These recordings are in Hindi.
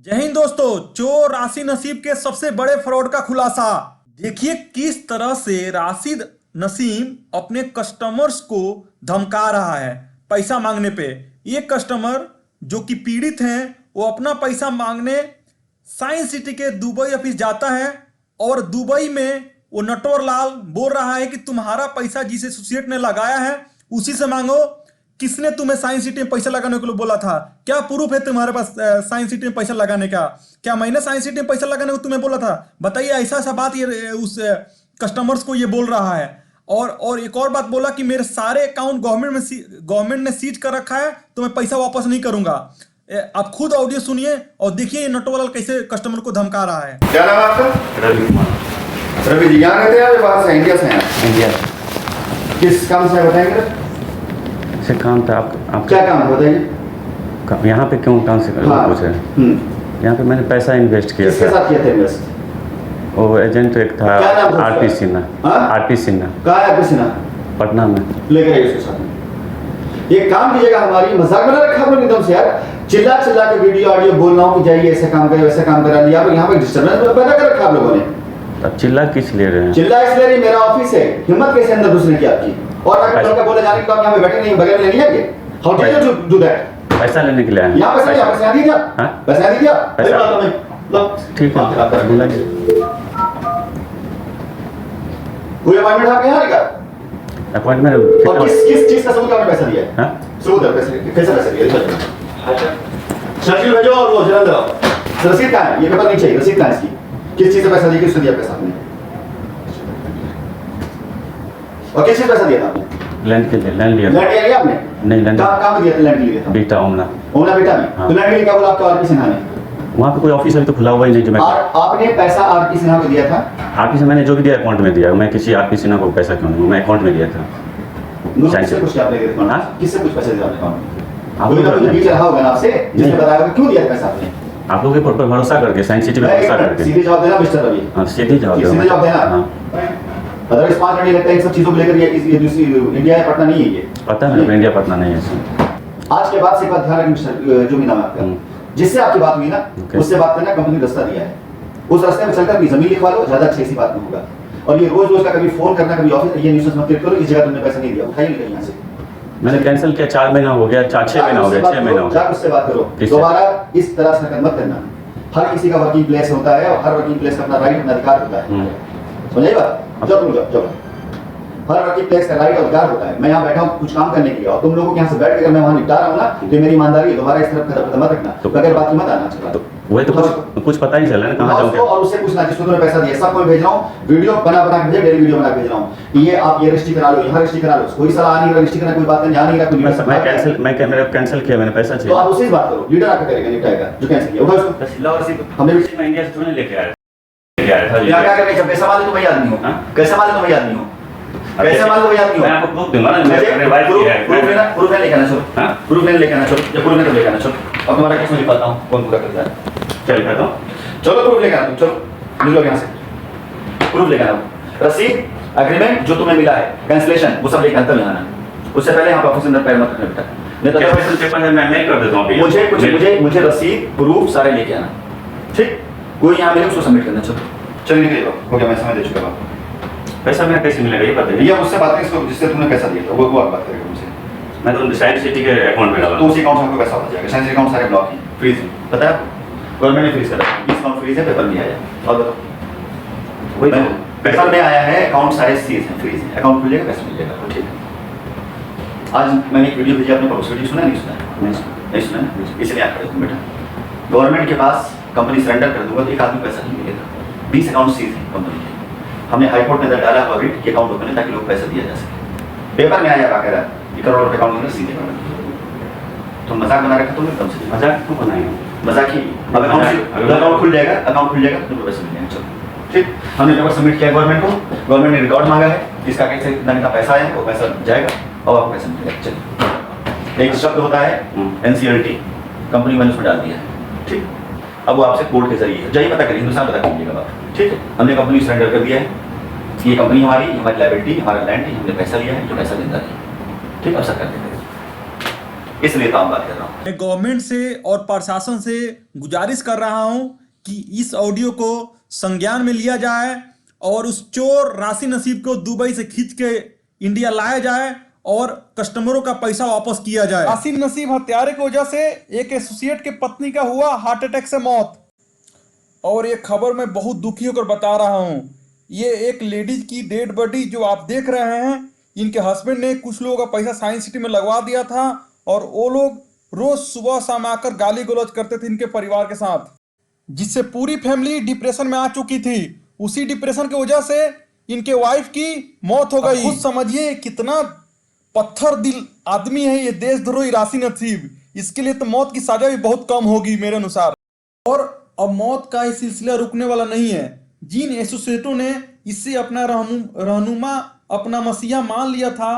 जय हिंद दोस्तों। चोर राशि नसीब के सबसे बड़े फ्रॉड का खुलासा। देखिए किस तरह से राशिद नसीम अपने कस्टमर्स को धमका रहा है पैसा मांगने पे। ये कस्टमर जो कि पीड़ित हैं वो अपना पैसा मांगने साइंस सिटी के दुबई ऑफिस जाता है और दुबई में वो नटवर लाल बोल रहा है कि तुम्हारा पैसा जिस एसोसिएट ने लगाया है उसी से मांगो। किसने तुम्हें साइंस सिटी में पैसा लगाने के लिए बोला था? क्या प्रूफ है तुम्हारे पास साइंस सिटी में पैसा लगाने का? क्या मैंने साइंस सिटी में पैसा लगाने को तुम्हें बोला था? बताइए। ऐसा सा बात ये उस कस्टमर्स को ये बोल रहा है। और एक और बात बोला कि मेरे सारे अकाउंट गवर्नमेंट ने सीज कर रखा है तो मैं पैसा वापस नहीं करूंगा। आप खुद ऑडियो सुनिए और देखिए नटवरलाल कैसे कस्टमर को धमका रहा है। क्या नाम है आपका? रवि कुमार। रवि जी, यहाँ रहते हैं या बाहर से? इंडिया से हैं? इंडिया किस काम से बताएंगे? से काम था आप क्या काम है बताइए। यहाँ पे क्यों काम से हाँ। पूछ रहे हैं? यहाँ पे मैंने पैसा इन्वेस्ट किया किसके था। साथ किया था इन्वेस्ट? वो एजेंट एक था क्या नाम था आरपी उसका? सिन्हा। हाँ? आरपी सिन्हा कहाँ है आपका सिन्हा? पटना में। लेकर आइए उसके साथ में। ये काम कीजिएगा, हमारी मजाक बना रखा आपने एकदम से यार। चिल्ला चिल्ला के वीडियो ऑडियो बोल रहा हूँ कि जाइए ऐसे काम करे वैसे काम करा लिया। यहाँ पे डिस्टर्बेंस पैदा कर रखा आप लोगों ने। अब चिल्ला किस ले रहे हैं? चिल्ला इसलिए नहीं, मेरा ऑफिस है। हिम्मत कैसे अंदर घुसने की आपकी? और अगर लड़का बोले जाने के बाद यहाँ पे बैठे नहीं बगैर लेनी है ये? How did you do that? पैसा लेने के लिए आए हैं। यहाँ पैसा नहीं, पैसा दीजिए। हाँ? पैसा दीजिए। पैसा- लो ठीक है बुलाइए। कोई अपॉइंटमेंट आपके यहाँ आएगा? अपॉइंटमेंट और किस चीज का सबूत आपने पैसा दिया है? हाँ? सबूत है पैसे कैसे पैसा दिया? शर्जील भेजो और वो जलंधर आओ। रसीद कहाँ है? ये पेपर नहीं चाहिए, रसीद कहाँ है इसकी? किस चीज से पैसा दिया, किसको दिया पैसा आपने? और किस चीज पैसा दिया था आपने? लैंड के लिए लैंड लिया लैंड था। लिया आपने? नहीं लैंड कहाँ पे दिया था? लैंड लिया था बीटा ओमना। ओमला बेटा में। हाँ। तो लैंड लिया क्या बोला आपका आरपी सिन्हा ने? वहाँ पे कोई ऑफिस अभी तो खुला हुआ ही नहीं जो मैं और आपने पैसा आरपी सिन्हा को दिया था? आरपी से मैंने जो भी दिया अकाउंट में दिया। मैं किसी आरपी सिन्हा को पैसा क्यों दूँ? मैं अकाउंट में दिया था। किससे कुछ आपने दिया था? हाँ? किससे कुछ पैसे दिया आपने अकाउंट में? आप कोई लोग तो बीच रहा होगा ना आपसे जिसने नहीं। बताया होगा क्यों दिया था पैसा आपने? आप लोग के ऊपर भरोसा करके साइंस सिटी पे भरोसा करके। सीधे जवाब देना मिस्टर रवि। हाँ सीधे जवाब सीधे जवाब देना। हाँ अदरवाइज 5 मिनट लगता है इन सब चीजों को लेकर। ये दूसरी इंडिया है, पटना नहीं है ये। पता है मेरे को इंडिया पटना नहीं है इसमें। आज के बाद से एक बात ध्यान रखना मिस्टर जो भी नाम है आपका, जिससे आपकी बात हुई ना उससे बात करना। कंपनी ने रास्ता दिया है, उस रास्ते में चलकर अपनी जमीन लिखवा लो, ज्यादा अच्छी सी बात नहीं होगा। और ये रोज रोज का कभी फोन करना, कभी ऑफिस, ये न्यूज़ मत क्लिक करो। इस जगह तुमने पैसा नहीं दिया, उठाइए निकल यहाँ से। मैंने कैंसिल किया 4 महीना हो गया, 6 महीना हो गया, 6 महीना हो गया। जाकर उससे बात करो, किससे? दोबारा इस तरह से हरकत मत करना। हर किसी का वर्किंग प्लेस होता है और हर वर्किंग प्लेस का अपना राइट, अपना अधिकार होता है। समझिए बात? जाओ तुम जाओ। हर वर्किंग प्लेस का राइट और अधिकार होता है। मैं यहाँ बैठा हूँ कुछ काम करने के लिए और तुम लोगों के यहाँ से बैठ कर मैं वहाँ निपटा रहा हूँ ना, तो मेरी ईमानदारी है। दोबारा इस तरफ कदम मत रखना, तो बगैर बात की मत आना। तो वही तो कुछ पता ही चल रहा है ना कहाँ जाऊँ। और उससे पूछना जिसको तुमने पैसा दिया। सबको मैं भेज रहा हूँ, वीडियो बना के भेज, डेली वीडियो बना के भेज रहा हूँ कि ये आप ये रजिस्ट्री करा लो, यहाँ रजिस्ट्री करा लो। कोई सलाह नहीं, रजिस्ट्री करना कोई बात नहीं, यहाँ नहीं रहा कोई। मैं कैंसिल किया, मैंने पैसा तो चाहिए। आप उसी से बात करो, लीडर आकर करेगा, निपटाएगा जो कैंसिल किया। उठाओ उसको। हमने भी इंडिया से थोड़ी लेके आया था। यहाँ क्या करने? कैसे मालूम तुम याद नहीं हो? कैसे मालूम तुम याद नहीं हो? कैसे मालूम याद नहीं हो? मैं आपको प्रूफ दूंगा ना। मेरे वाइफ की है। प्रूफ लेके आना चलो। हाँ? प्रूफ लेके आना चलो। जब प्रूफ नहीं तो लेके आना चलो। अब तुम्हारा केस मैं लिखवाता हूँ कौन पूरा करता है। चल करता हूँ। चलो प्रूफ लेके आना तुम, चलो निकलो यहाँ से। प्रूफ लेके आना, रसीद, एग्रीमेंट जो तुम्हें मिला है, कैंसिलेशन, वो सब लेके आना तब यहाँ आना। उससे पहले यहाँ पे ऑफिस अंदर पैर मत रखना बेटा। नहीं तो कैंसिल पेपर है, मैं कर देता हूँ अभी। मुझे रसीद, प्रूफ सारे लेके आना। ठीक? कोई यहाँ मिले उसको सबमिट करना। चलो चलिए निकलिए। हो गया, मैं समय दे चुका हूँ। पैसा मेरा कैसे मिलेगा ये बताइए। ये मुझसे बात करें जिससे तुमने पैसा दिया था, वो आप बात करेगा मुझसे। मैं तो साइंस सिटी के अकाउंट में डाला। तो उसी अकाउंट से आपको पैसा हो जाएगा। साइंस अकाउंट सारे ब्लॉक हैं, फ्रीज है, पता है आपको? गवर्नमेंट ने फ्रीज करा है। इस अकाउंट फ्रीज है, पेपर नहीं आया। और बताओ वही तो पेपर में आया है, अकाउंट सारे सीज हैं, फ्रीज है। अकाउंट खुल जाएगा, पैसा मिल जाएगा। ठीक है। आज मैंने एक वीडियो भेजी, आपने परोस वीडियो सुना नहीं सुना? नहीं सुना ना, इसलिए आप खड़े तुम बेटा। गवर्नमेंट के पास कंपनी सरेंडर कर दूंगा तो एक आदमी पैसा नहीं मिलेगा। 20 अकाउंट सीज है कंपनी के। हमने हाईकोर्ट में डाला हुआ रिट कि अकाउंट ओपन है ताकि लोग पैसा दिया जा सके। पेपर में आया बाकायदा कि करोड़ रुपए अकाउंट में सीधे तो मजाक बना रखा तुमने एकदम से। मजाक क्यों बनाएंगे? मजाक ही। अब अकाउंट खुल जाएगा, तुमको पैसा मिल जाएगा। चलो ठीक। हमने पेपर सबमिट किया गवर्नमेंट को, गवर्नमेंट ने रिकॉर्ड मांगा है किसका कैसे कितना का पैसा है, वो पैसा जाएगा और आपको पैसा मिलेगा। चलिए, एक शब्द होता है NCLT, कंपनी मैंने उसमें डाल दिया है। ठीक। अब वो आपसे कोर्ट के जरिए जाइए पता करिए, हिंदुस्तान पता कीजिएगा बात। ठीक है। हमने कंपनी सरेंडर कर दिया है, ये कंपनी हमारी लायबिलिटी, हमारा लैंड है, हमने पैसा लिया है, जो पैसा देता है। ठीक है, अब सरकार देगा। इस नेताओं की बात कर रहा हूँ। मैं गवर्नमेंट से और प्रशासन से गुजारिश कर रहा हूं कि इस ऑडियो को संज्ञान में लिया जाए और उस चोर राशि नसीब को दुबई से खींच के इंडिया लाया जाए और कस्टमरों का पैसा वापस किया जाए। राशि नसीब हत्यारे की वजह से एक एसोसिएट के पत्नी का हुआ हार्ट अटैक से मौत। और ये खबर मैं बहुत दुखी होकर बता रहा हूं। ये एक लेडीज की डेड बॉडी जो आप देख रहे हैं, इनके हस्बैंड ने कुछ लोगों का पैसा साइंस सिटी में लगवा दिया था और वो लोग रोज सुबह शाम आकर गाली गलौज करते थे इनके परिवार के साथ, जिससे पूरी फैमिली डिप्रेशन में आ चुकी थी। उसी डिप्रेशन की वजह से इनके वाइफ की मौत हो गई। खुद समझिए कितना पत्थर दिल आदमी है ये देशद्रोही राशि नसीब। इसके लिए तो मौत की सजा भी बहुत कम होगी मेरे अनुसार। और अब मौत का ये सिलसिला रुकने वाला नहीं है। जिन एसोसिएटों ने इससे अपना रहनुमा, अपना मसीहा मान लिया था,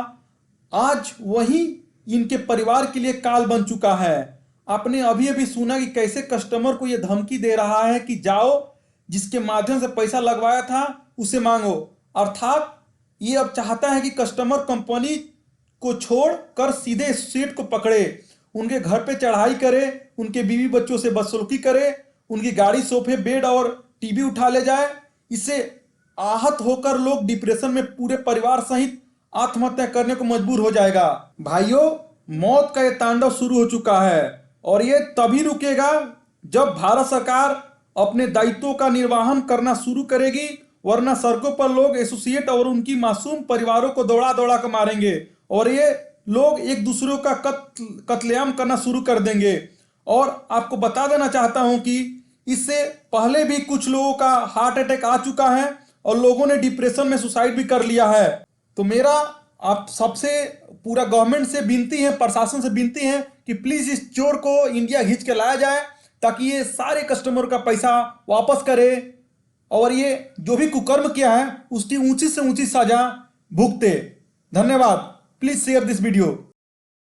आज वही इनके परिवार के लिए काल बन चुका है। आपने अभी अभी सुना कि कैसे कस्टमर को ये धमकी दे रहा है कि जाओ, जिसके माध्यम से पैसा लगवाया था उसे मांगो। अर्थात ये अब चाहता है कि कस्टमर कंपनी को छोड़ कर सीधे एसोसिएट को पकड़े, उनके घर पे चढ़ाई करे, उनके बीवी बच्चों से बदसलूकी करे, उनकी गाड़ी, सोफे, बेड और टीवी उठा ले जाए। इससे आहत होकर लोग डिप्रेशन में पूरे परिवार सहित आत्महत्या करने को मजबूर हो जाएगा। भाइयों, मौत का ये तांडव शुरू हो चुका है और ये तभी रुकेगा जब भारत सरकार अपने दायित्वों का निर्वहन करना शुरू करेगी, वरना सड़कों पर लोग एसोसिएट और उनकी मासूम परिवारों को दौड़ा दौड़ा कर मारेंगे और ये लोग एक दूसरे का कत्लेआम करना शुरू कर देंगे। और आपको बता देना चाहता हूं कि इससे पहले भी कुछ लोगों का हार्ट अटैक आ चुका है और लोगों ने डिप्रेशन में सुसाइड भी कर लिया है। तो मेरा आप सबसे, पूरा गवर्नमेंट से विनती है, प्रशासन से विनती है कि प्लीज इस चोर को इंडिया खींच के लाया जाए ताकि ये सारे कस्टमर का पैसा वापस करे और ये जो भी कुकर्म किया है उसकी ऊंची से ऊंची सजा भुगते। धन्यवाद। Please share this video.